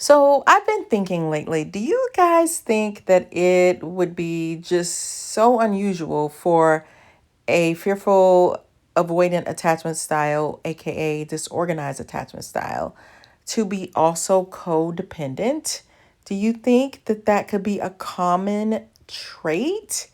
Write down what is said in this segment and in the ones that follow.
So I've been thinking lately, do you guys think that it would be just so unusual for a fearful avoidant attachment style, aka disorganized attachment style, to be also codependent? Do you think that that could be a common trait?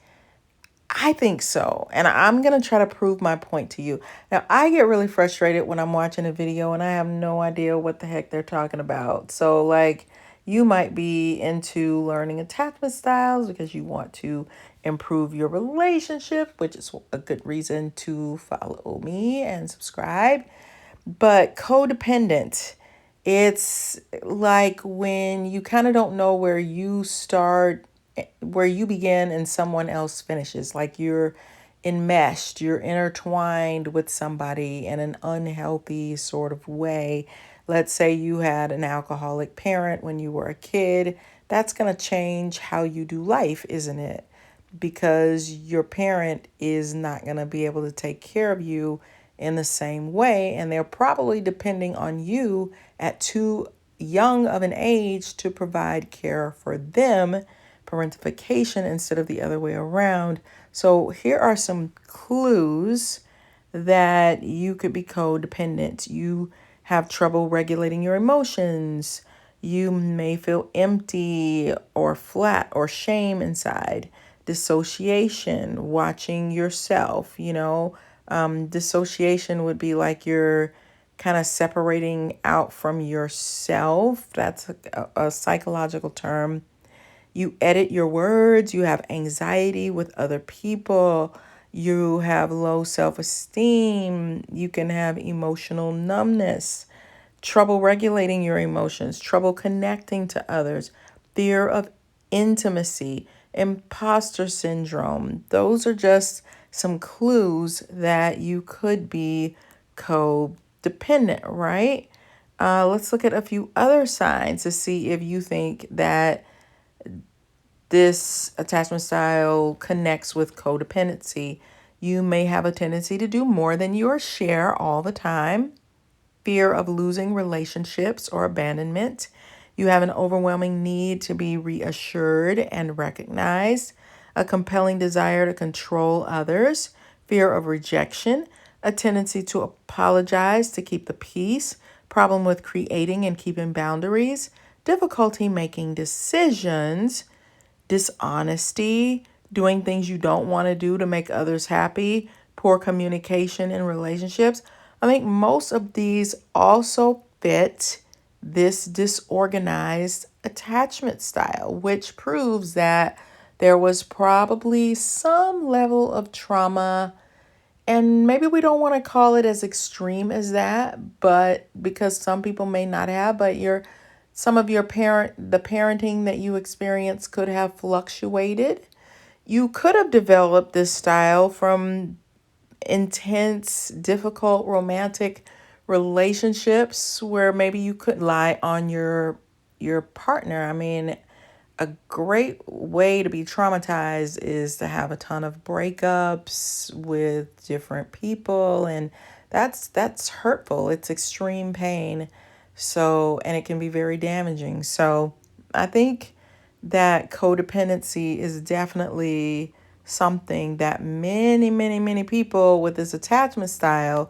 I think so. And I'm going to try to prove my point to you. Now, I get really frustrated when I'm watching a video and I have no idea what the heck they're talking about. So, like, you might be into learning attachment styles because you want to improve your relationship, which is a good reason to follow me and subscribe. But codependent, it's like when you kind of don't know where you start, where you begin and someone else finishes. Like you're enmeshed, you're intertwined with somebody in an unhealthy sort of way. Let's say you had an alcoholic parent when you were a kid. That's going to change how you do life, isn't it? Because your parent is not going to be able to take care of you in the same way, and they're probably depending on you at too young of an age to provide care for them, parentification instead of the other way around. So here are some clues that you could be codependent. You have trouble regulating your emotions. You may feel empty or flat or shame inside. Dissociation, watching yourself, dissociation would be like you're kind of separating out from yourself. That's a psychological term. You edit your words, you have anxiety with other people, you have low self esteem, you can have emotional numbness, trouble regulating your emotions, trouble connecting to others, fear of intimacy, imposter syndrome. Those are just some clues that you could be codependent, right? Let's look at a few other signs to see if you think that this attachment style connects with codependency. You may have a tendency to do more than your share all the time. Fear of losing relationships or abandonment. You have an overwhelming need to be reassured and recognized. A compelling desire to control others. Fear of rejection. A tendency to apologize to keep the peace. Problem with creating and keeping boundaries. Difficulty making decisions. Dishonesty, doing things you don't want to do to make others happy, poor communication in relationships. I think most of these also fit this disorganized attachment style, which proves that there was probably some level of trauma. And maybe we don't want to call it as extreme as that, but because some people may not have, but some of the parenting that you experience could have fluctuated. You could have developed this style from intense, difficult romantic relationships where maybe you could rely on your partner. I mean, a great way to be traumatized is to have a ton of breakups with different people, and that's hurtful. It's extreme pain. So, and it can be very damaging. So, I think that codependency is definitely something that many people with this attachment style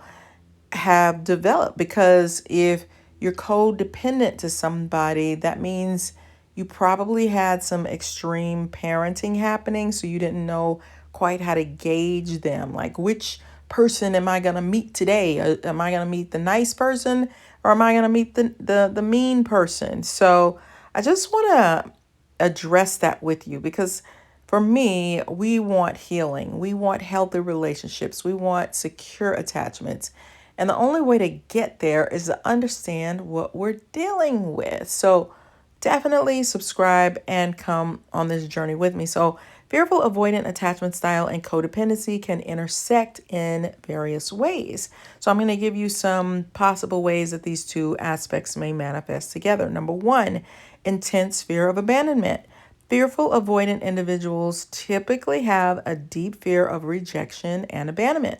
have developed, because if you're codependent to somebody, that means you probably had some extreme parenting happening, so you didn't know quite how to gauge them. Like, which person am I going to meet today? Am I going to meet the nice person, or am I going to meet the mean person? So I just want to address that with you, because for me, we want healing. We want healthy relationships. We want secure attachments. And the only way to get there is to understand what we're dealing with. So definitely subscribe and come on this journey with me. So fearful avoidant attachment style and codependency can intersect in various ways. So I'm going to give you some possible ways that these two aspects may manifest together. Number one, intense fear of abandonment. Fearful avoidant individuals typically have a deep fear of rejection and abandonment.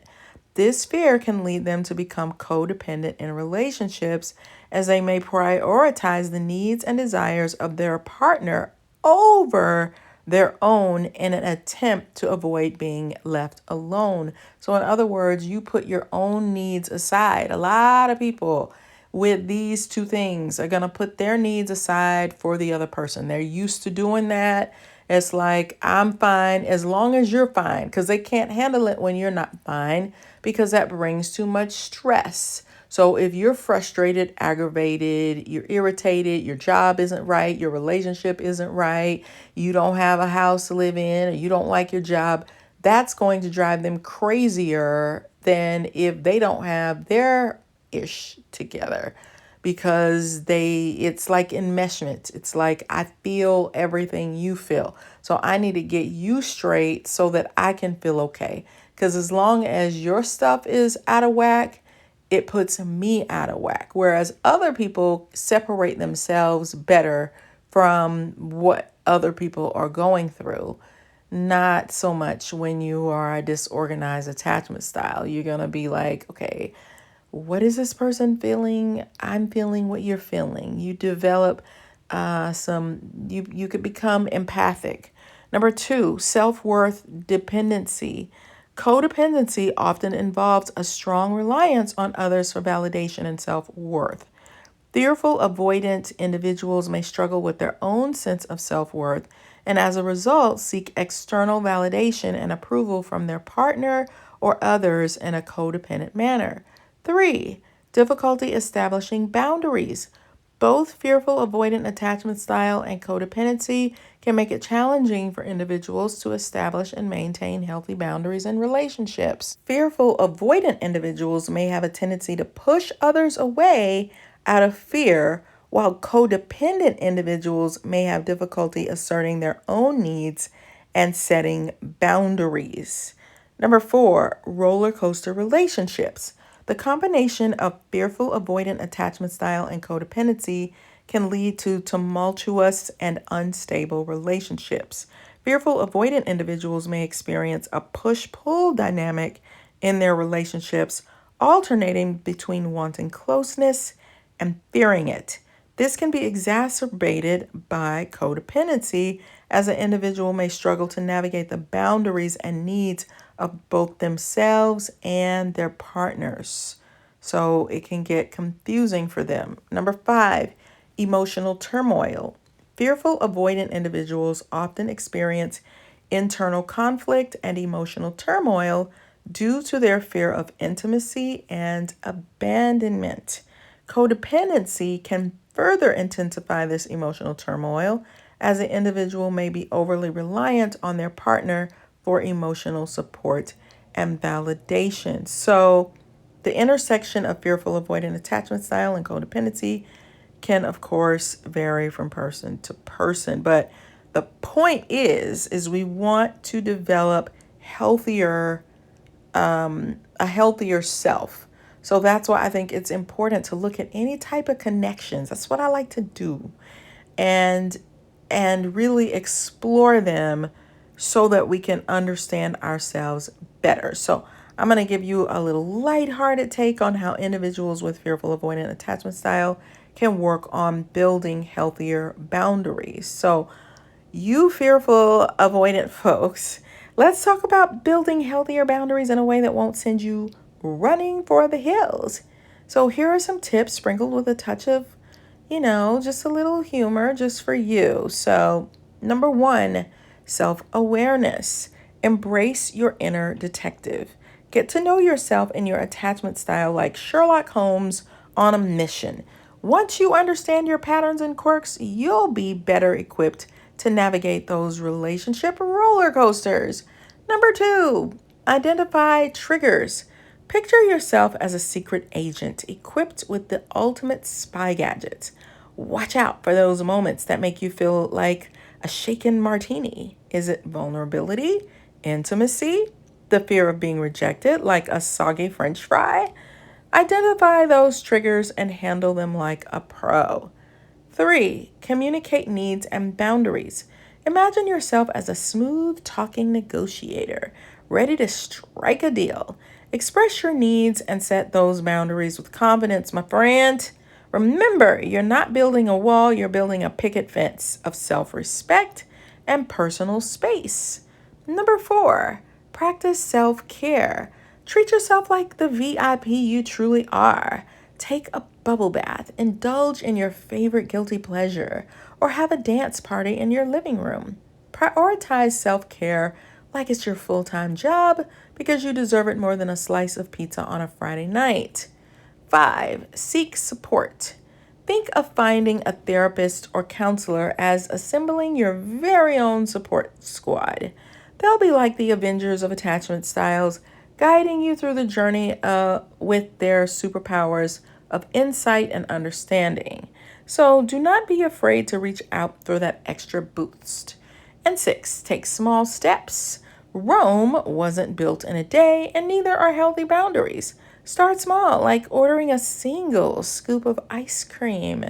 This fear can lead them to become codependent in relationships as they may prioritize the needs and desires of their partner over their own in an attempt to avoid being left alone. So, in other words, you put your own needs aside. A lot of people with these two things are going to put their needs aside for the other person. They're used to doing that. It's like, I'm fine as long as you're fine, because they can't handle it when you're not fine, because that brings too much stress. So if you're frustrated, aggravated, you're irritated, your job isn't right, your relationship isn't right, you don't have a house to live in, or you don't like your job, that's going to drive them crazier than if they don't have their ish together, because it's like enmeshment. It's like, I feel everything you feel, so I need to get you straight so that I can feel okay. Because as long as your stuff is out of whack, it puts me out of whack. Whereas other people separate themselves better from what other people are going through. Not so much when you are a disorganized attachment style. You're going to be like, okay, what is this person feeling? I'm feeling what you're feeling. You develop you could become empathic. Number 2, self-worth dependency. Codependency often involves a strong reliance on others for validation and self-worth. Fearful avoidant individuals may struggle with their own sense of self-worth, and as a result seek external validation and approval from their partner or others in a codependent manner. 3, difficulty establishing boundaries. Both fearful avoidant attachment style and codependency can make it challenging for individuals to establish and maintain healthy boundaries in relationships. Fearful avoidant individuals may have a tendency to push others away out of fear, while codependent individuals may have difficulty asserting their own needs and setting boundaries. Number 4, roller coaster relationships. The combination of fearful avoidant attachment style and codependency can lead to tumultuous and unstable relationships. Fearful avoidant individuals may experience a push-pull dynamic in their relationships, alternating between wanting closeness and fearing it. This can be exacerbated by codependency, as an individual may struggle to navigate the boundaries and needs of both themselves and their partners. So it can get confusing for them. Number 5, emotional turmoil. Fearful avoidant individuals often experience internal conflict and emotional turmoil due to their fear of intimacy and abandonment. Codependency can further intensify this emotional turmoil, as an individual may be overly reliant on their partner for emotional support and validation. So the intersection of fearful avoidant attachment style and codependency can, of course, vary from person to person. But the point is we want to develop a healthier self. So that's why I think it's important to look at any type of connections. That's what I like to do. And really explore them so that we can understand ourselves better. So I'm going to give you a little lighthearted take on how individuals with fearful avoidant attachment style can work on building healthier boundaries. So you fearful avoidant folks, let's talk about building healthier boundaries in a way that won't send you running for the hills. So here are some tips sprinkled with a touch of, just a little humor just for you. So number 1, self-awareness. Embrace your inner detective. Get to know yourself and your attachment style like Sherlock Holmes on a mission. Once you understand your patterns and quirks, you'll be better equipped to navigate those relationship roller coasters. Number 2, identify triggers. Picture yourself as a secret agent equipped with the ultimate spy gadgets. Watch out for those moments that make you feel like a shaken martini. Is it vulnerability, intimacy, the fear of being rejected, like a soggy French fry? Identify those triggers and handle them like a pro. 3, communicate needs and boundaries. Imagine yourself as a smooth-talking negotiator, ready to strike a deal. Express your needs and set those boundaries with confidence, my friend. Remember, you're not building a wall, you're building a picket fence of self-respect and personal space. Number 4, practice self-care. Treat yourself like the VIP you truly are. Take a bubble bath, indulge in your favorite guilty pleasure, or have a dance party in your living room. Prioritize self-care like it's your full-time job because you deserve it more than a slice of pizza on a Friday night. 5, seek support. Think of finding a therapist or counselor as assembling your very own support squad. They'll be like the Avengers of attachment styles, guiding you through the journey with their superpowers of insight and understanding. So do not be afraid to reach out for that extra boost. And 6, take small steps. Rome wasn't built in a day, and neither are healthy boundaries. Start small, like ordering a single scoop of ice cream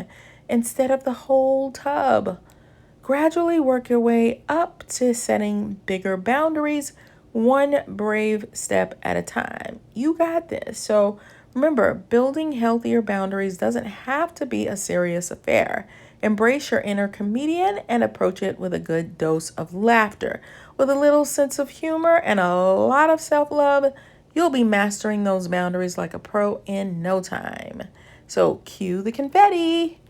instead of the whole tub. Gradually work your way up to setting bigger boundaries, one brave step at a time. You got this. So remember, building healthier boundaries doesn't have to be a serious affair. Embrace your inner comedian and approach it with a good dose of laughter. With a little sense of humor and a lot of self-love, you'll be mastering those boundaries like a pro in no time. So cue the confetti.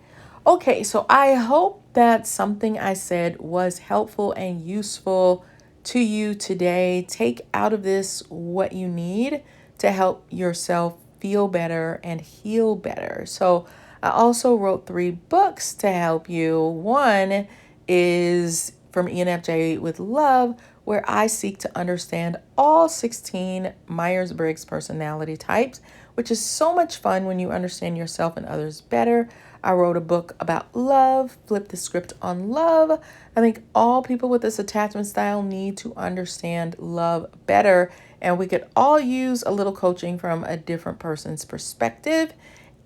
Okay, so I hope that something I said was helpful and useful to you today. Take out of this what you need to help yourself feel better and heal better. So I also wrote 3 books to help you. One is from ENFJ with Love, where I seek to understand all 16 Myers-Briggs personality types, which is so much fun when you understand yourself and others better. I wrote a book about love, Flip the Script on Love. I think all people with this attachment style need to understand love better, and we could all use a little coaching from a different person's perspective.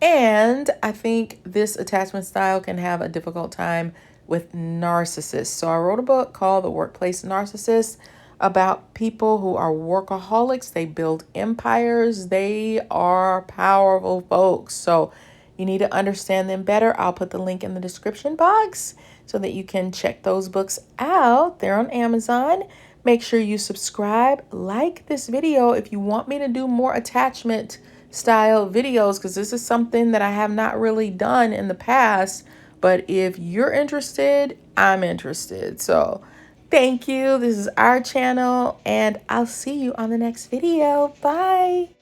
And I think this attachment style can have a difficult time with narcissists. So I wrote a book called The Workplace NaRCISSiST about people who are workaholics. They build empires. They are powerful folks. So you need to understand them better. I'll put the link in the description box so that you can check those books out. They're on Amazon. Make sure you subscribe, like this video if you want me to do more attachment style videos, because this is something that I have not really done in the past. But if you're interested, I'm interested. So thank you. This is our channel, and I'll see you on the next video. Bye.